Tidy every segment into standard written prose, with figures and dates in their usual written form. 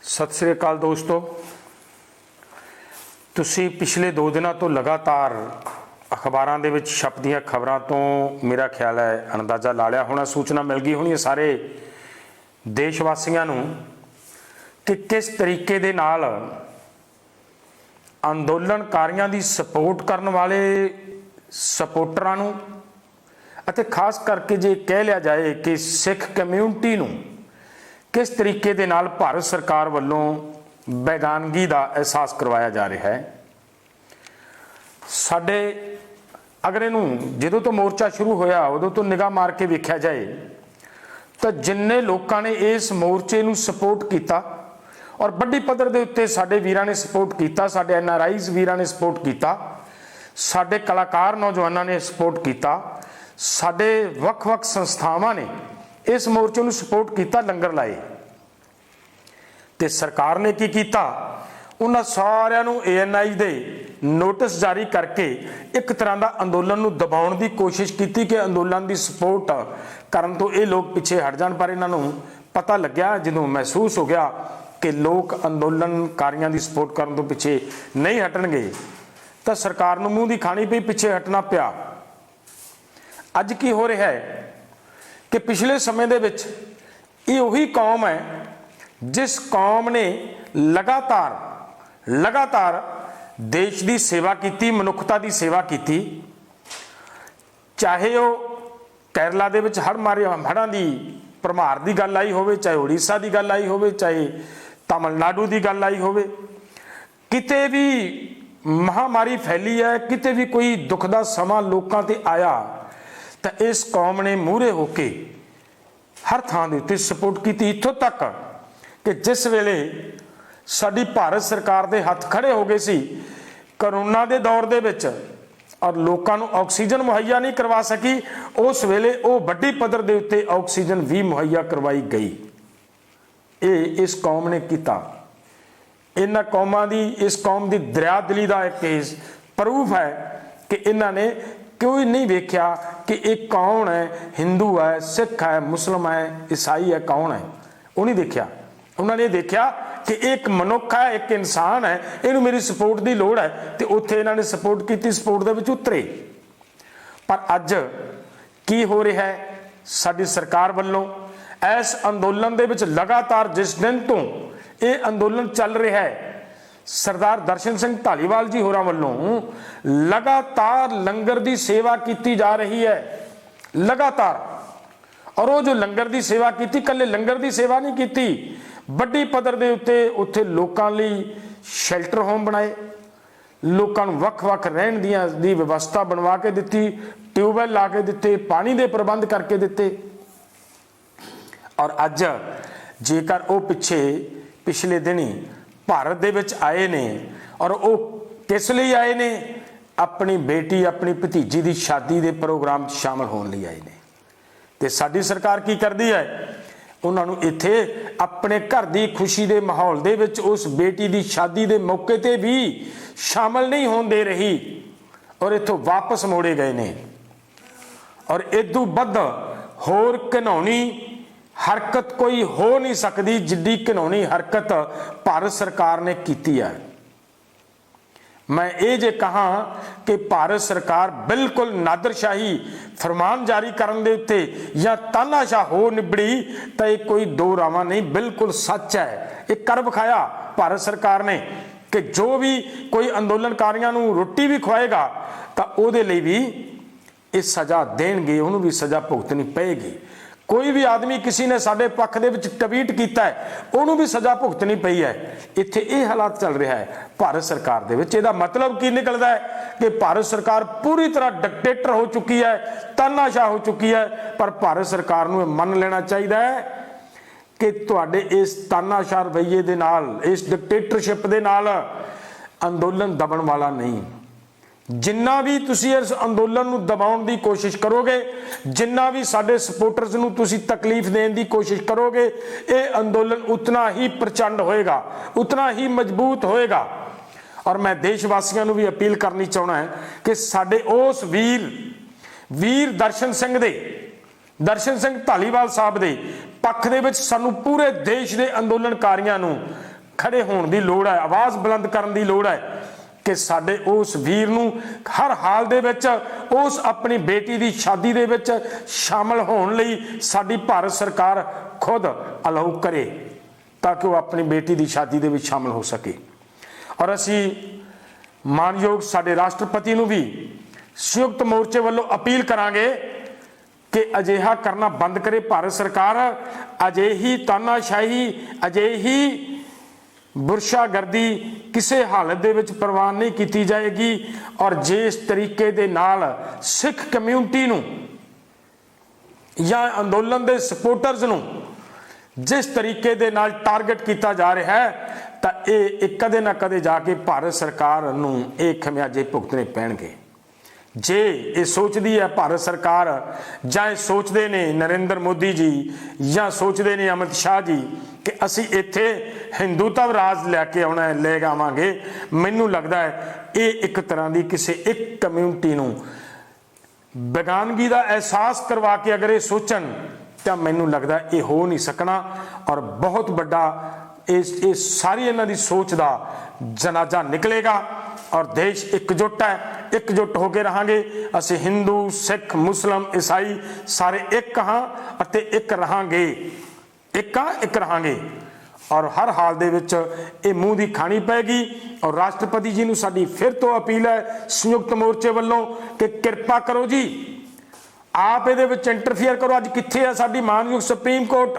सत श्री अकाल दोस्तों, तुसी पिछले 2 दिनों तो लगातार अखबारों के छपदियां खबरों तो मेरा ख्याल है अंदाज़ा ला लिया होना, सूचना मिल गई होनी सारे देशवासियों को कि किस तरीके दे नाल अंदोलनकारियों की सपोर्ट करने वाले सपोर्टरां नूं अते खास करके जे कह लिया जाए कि सिख कम्यूनिटी नूं किस तरीके दे नाल भारत सरकार वालों बेगानगी का एहसास करवाया जा रहा है। साडे अगर इनू जो तो मोर्चा शुरू होया उदों तो निगाह मार के वेख्या जाए तो जिन्ने लोगों ने इस मोर्चे नू सपोर्ट किया और बड़ी पद्धर के उत्ते साडे वीरां ने सपोर्ट किया, साडे NRIs वीरां ने सपोर्ट किया, साडे कलाकार नौजवानों ने सपोर्ट किया, साडे वख-वख संस्थावां ने इस मोर्चे नू सपोर्ट किया, लंगर लाए ते सरकार ने की किया, उन्हां सारिआं नू ANI दे नोटिस जारी करके एक तरह का अंदोलन नू दबाउण की कोशिश की कि अंदोलन की सपोर्ट करन तो ये लोग पिछे हट जाण। पर इन्हां नू पता लग्या, जदों महसूस हो गया कि लोग अंदोलनकारियों की सपोर्ट करन तो पिछे नहीं हटणगे तो सरकार नू मूँह दी खानी पई, पिछे हटना पिया। अज की हो रहा है कि पिछले समय दे विच ये उही कौम है जिस कौम ने लगातार देश की सेवा की, मनुखता की सेवा की, चाहे वो केरला दे विच हड़ां की भरमार की गल आई होवे, चाहे उड़ीसा की गल आई होवे, चाहे तमिलनाडु की गल आई होवे, किते भी महामारी फैली है, किते भी कोई दुख का समा लोगों ते आया तो इस कौम ने मूहरे होके हर थां दे उत्ते सपोर्ट की। इत्थों तक कि जिस वेले साडी भारत सरकार दे हथ खड़े हो गए सी करोना के दौर दे विच और लोगों को ऑक्सीजन मुहैया नहीं करवा सकी, उस वेले वो बड़ी पद्धर दे उत्ते ऑक्सीजन भी मुहैया करवाई गई। ये इस कौम ने किया। इन्हां कौमां दी, इस कौम की दरिया दिली का एक प्रूफ है कि इन्होंने कोई नहीं वेख्या कि एक कौन है, हिंदू है, सिख है, मुस्लिम है, ईसाई है, कौन है, वो नहीं देखा। उन्होंने देखा कि एक मनुख है, एक इंसान है, इन्हू मेरी सपोर्ट की लोड़ है, तो उत्थे इन्होंने सपोर्ट की, सपोर्ट दे विच उतरे। पर अज की हो रहा है, साडी सरकार वालों इस अंदोलन दे विच लगातार जिस दिन तो ये अंदोलन चल रहा है, सरदार दर्शन सिंह धालीवाल जी होरां वल्लों लगातार लंगर की सेवा की जा रही है, लगातार। और वो जो लंगर की सेवा की, कल्ले लंगर की सेवा नहीं की, बड़ी पद्धर के उत्ते उत्थे लोकां लई शैल्टर होम बनाए, लोकां नूं वख-वख रहण दी व्यवस्था बनवा के दिती, ट्यूबवैल ला के दिते, पानी के प्रबंध करके दिते। और अज जेकर वो पिछले दिन ही भारत दे विच आए ने और वो किस लिए आए ने, अपनी बेटी अपनी भतीजी की शादी के प्रोग्राम शामिल होने लिए आए ने। ते साडी सरकार की करती है, उन्होंने इत्थे अपने घर की खुशी के माहौल दे विच उस बेटी की शादी के मौके ते भी शामिल नहीं होने दे रही और इत्थों वापस मोड़े गए ने। और इदू वध होर घिनौनी हरकत कोई हो नहीं सकती जिड्डी घिनौनी हरकत भारत सरकार ने की है। मैं ये जे कहा कि भारत सरकार बिल्कुल नादरशाही फरमान जारी करने दे उत्ते या तानाशाह हो निबड़ी तो ये कोई दो रावां नहीं, बिल्कुल सच है। एक कर विखाया भारत सरकार ने कि जो भी कोई अंदोलनकारियों को रोटी भी खवाएगा तो उहदे लई भी ये सज़ा देणगे, उन्होंने भी सज़ा भुगतनी पेगी। कोई भी आदमी किसी ने साडे पक्ष दे विच ट्वीट किया है, उन्होंने भी सज़ा भुगतनी पई है। इत्थे ये हालात चल रहा है भारत सरकार दे विच। इहदा मतलब की निकलदा है कि भारत सरकार पूरी तरह डिक्टेटर हो चुकी है, तानाशाह हो चुकी है। पर भारत सरकार नूं मन लेना चाहिए है कि तुहाडे इस तानाशाह रवैये दे नाल, इस डिक्टेटरशिप दे नाल अंदोलन दबण वाला नहीं। जिन्ना भी तुसी इस अंदोलन नूं दबाउण दी कोशिश करोगे, जिन्ना भी साडे सपोर्टर्स नूं तुसी तकलीफ देण दी कोशिश करोगे, ये अंदोलन उतना ही प्रचंड होएगा, उतना ही मजबूत होएगा। और मैं देशवासियों नूं भी अपील करनी चाहना है कि साडे उस वीर दर्शन सिंह धालीवाल साहब दे पक्ष दे विच सानूं पूरे देश के अंदोलनकारियों नूं खड़े होने की लोड़ है, आवाज़ बुलंद करने की लोड़ है कि साडे उस वीर नूं हर हाल दे विच उस अपनी बेटी की शादी दे विच शामिल होने लई साडी भारत सरकार खुद अलाउ करे ताकि वह अपनी बेटी की शादी दे विच शामिल हो सके। और असी मानयोग साडे राष्ट्रपति नूं भी संयुक्त मोर्चे वालों अपील करांगे कि अजिहा करना बंद करे भारत सरकार। अजिही तानाशाही, अजिही बुरशागर्दी किसी हालत दे विच प्रवान नहीं की जाएगी। और जिस तरीके दे नाल सिख कम्यूनिटी नूं या अंदोलन दे सपोर्टर्स नूं जिस तरीके दे नाल टारगेट किया जा रहा है तो ये कदे ना कदे जाके भारत सरकार नूं ये खमियाजे भुगतने पैणगे। जे ये सोचती है भारत सरकार जां सोचते ने नरेंद्र मोदी जी या सोचते ने अमित शाह जी कि असी इत्थे हिंदूत्व राज लैके आना ले आवांगे, मैनू लगता है ये एक तरह की किसी एक कम्यूनिटी नूं बेगानगी का एहसास करवा के अगर ये सोचन तो मैनू लगता है ये हो नहीं सकना। और बहुत बड़ा इस सारी इन्हां दी सोच का जनाजा निकलेगा और देश एकजुट है, एकजुट होकर रहांगे। असी हिंदू सिख मुस्लिम ईसाई सारे एक हाँ अते एक रहांगे, एक हाँ एक रहांगे। और हर हाल दे विच ये मूँह की खानी पैगी। और राष्ट्रपति जी नूं साडी फिर तो अपील है संयुक्त मोर्चे वालों कि कृपा करो जी आप इहदे विच इंटरफेयर करो। अज कित्थे है साडी मानयोग सुप्रीम कोर्ट?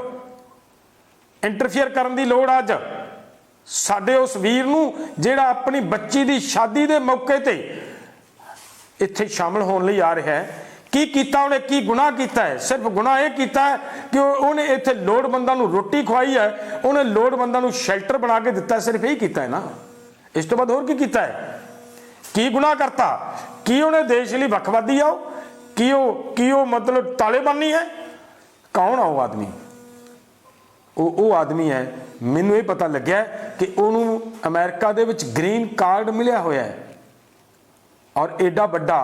इंटरफेयर करन दी लोड़ अज साडे उस वीर नूं जिहड़ा अपनी बच्ची की शादी के मौके ते इत्थे शामिल होने लई आ रहा है। की कीता उन्हें, की गुनाह किया है? सिर्फ गुनाह यह किया है कि उन्हें इत्थे लोड़वंदां नूं रोटी खवाई है, उन्हें लोड़वंदां नूं शैल्टर बना के दिता है, सिर्फ यही किया है ना। इस तो बाद होर की कीता है? की गुनाह करता? की उन्हें देश लई वखवादी आओ? की वो मतलब तालिबानी है? कौन आ वो आदमी? वो आदमी है, मैनू ये पता लग्या कि उन्होंने अमेरिका दे विच ग्रीन कार्ड मिलिया होया है। और एडा बड़ा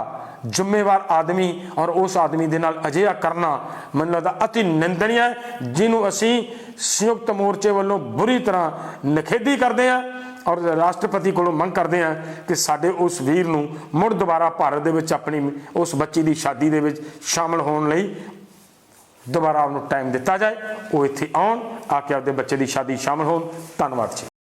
जिम्मेवार आदमी और उस आदमी दे नाल अजिहा करना मैनूं लगदा अति निंदनीय है, जिन्हों असी संयुक्त मोर्चे वालों बुरी तरह निखेधी करते हैं। और राष्ट्रपति को मंग करते हैं कि साडे उस वीर नूं मुड़ दोबारा भारत दे विच अपनी उस बच्ची की शादी दे विच शामिल होने लई दोबारा उन्होंने टाइम दिता जाए, वो इत्थे आउण आके आपदे बच्चे की शादी शामिल होण। धन्नवाद जी।